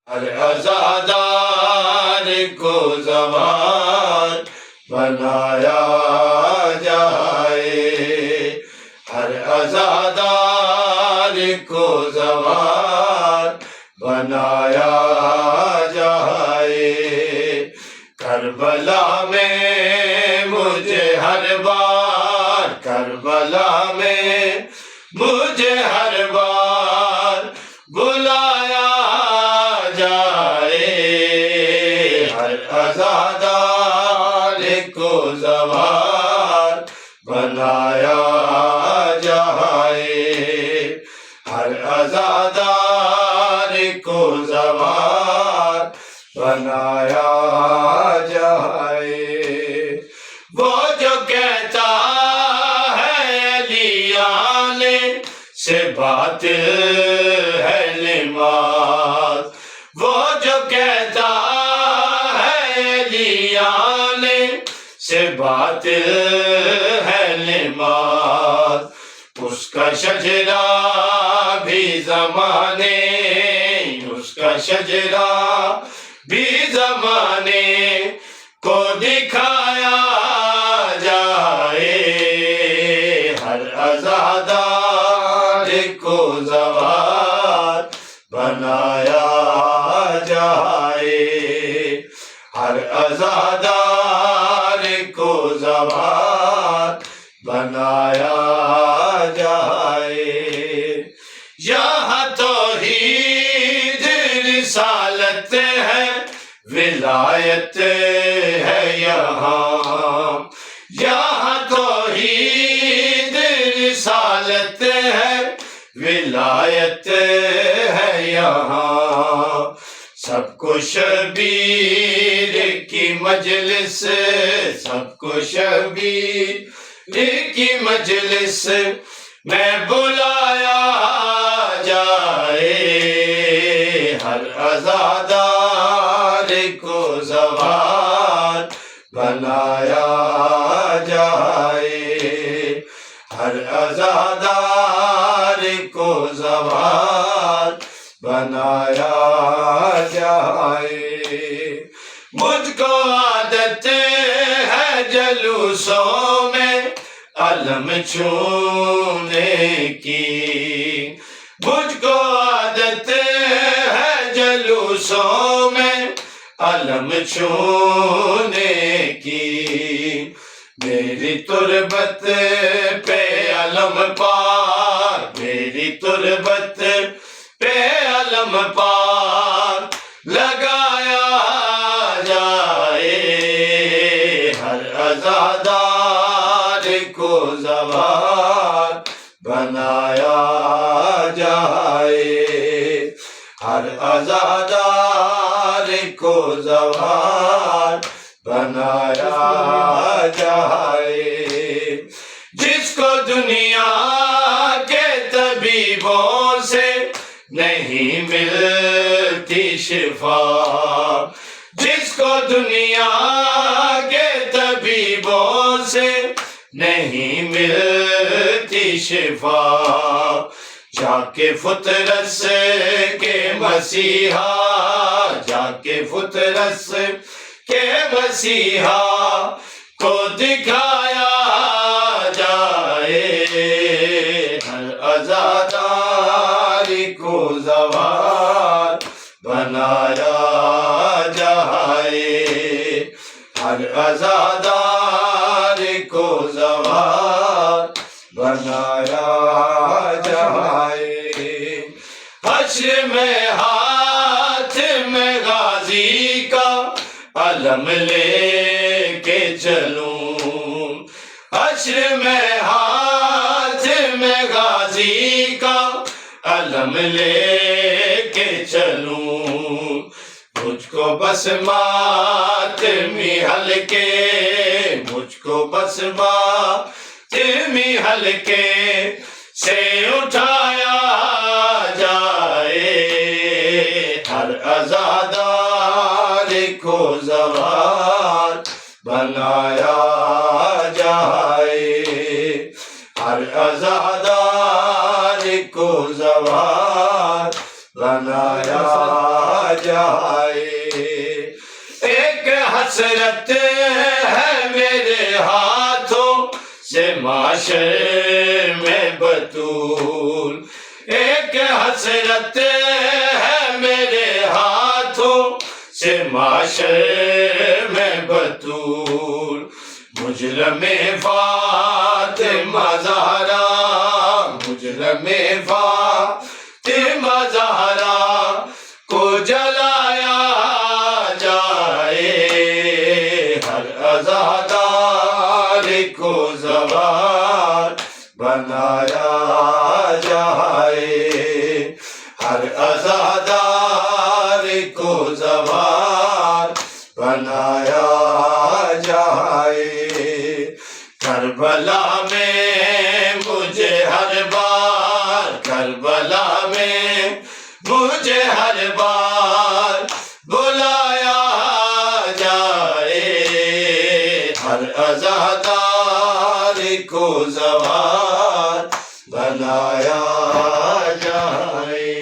ہر عزادار کو زوال بنایا جائے، ہر عزادار کو زوال بنایا جائے۔ کربلا میں مجھے ہر بار، کربلا میں مجھے ہر بار بلایا جائے، ہر عزادار کو زوال بنایا جائے، ہر عزادار کو زوال بنایا جائے۔ وہ جو کہتا ہے علی آنے سے باطل ہے نماز، وہ جو کہتا ہے علی آنے سے باطل ہے نماز، اس کا شجرہ بھی زمانے، اس کا شجرہ بھی زمانے کو دکھایا جائے، ہر عزادار کو زوال بنایا جائے، ہر عزادار کو زوال بنایا جائے۔ یہاں توحید رسالت ہے، ولایت ہے یہاں، یہاں توحید رسالت ہے، ولایت ہے یہاں، سب کو شبیر کی مجلس، سب کو شبیر کی مجلس میں بلایا جائے، ہر عزادار کو زوال بنایا جائے، ہر عزادار کو زوال بنایا جائے۔ مجھ کو عادت ہے جلوسوں میں علم چھونے کی، مجھ کو عادت ہے جلوسوں میں علم چھونے کی، میری تربت پہ علم پار، میری تربت پہ علم پار لگایا جائے، ہر عزادار کو زوال بنایا جائے، ہر عزادار کو زوال بنایا جائے۔ جس کو دنیا کے طبیبوں سے نہیں ملتی شفا، جس کو دنیا کے طبیبوں سے نہیں ملتی شفا، جا کے فطرت کے مسیحا، جا کے فطرت کے مسیحا کو دکھایا جائے، ہر عزادار کو زوال بنایا جائے، ہر عزادار کو زوال بنایا جائے۔ حشر میں ہاتھ میں غازی کا علم لے کے چلوں، حشر میں ہاتھ میں غازی کا علم لے کے چلوں، مجھ کو بس ماتمی ہلکے، مجھ کو بس ماتمی ہلکے سے اٹھایا جائے، ہر عزادار کو زوال بنایا جائے، ہر عزادار کو زوال بنایا جائے. ایک حسرت ہے میرے ہاتھوں سے معاشر میں بطول. ایک حسرت ہے میرے ہاتھوں سے معاشر میں بطول. مجرم فاطمہ زہرا، مجرم فاطمہ زہرا کو جلایا جائے. ہر عزادار کو زوال بنایا جائے. ہر عزادار کو زوال بنایا جائے. کربلا میں مجھے ہر بار، کربلا میں مجھے ہر بار بلایا جائے. ہر عزادار کو زوال بنایا جائے.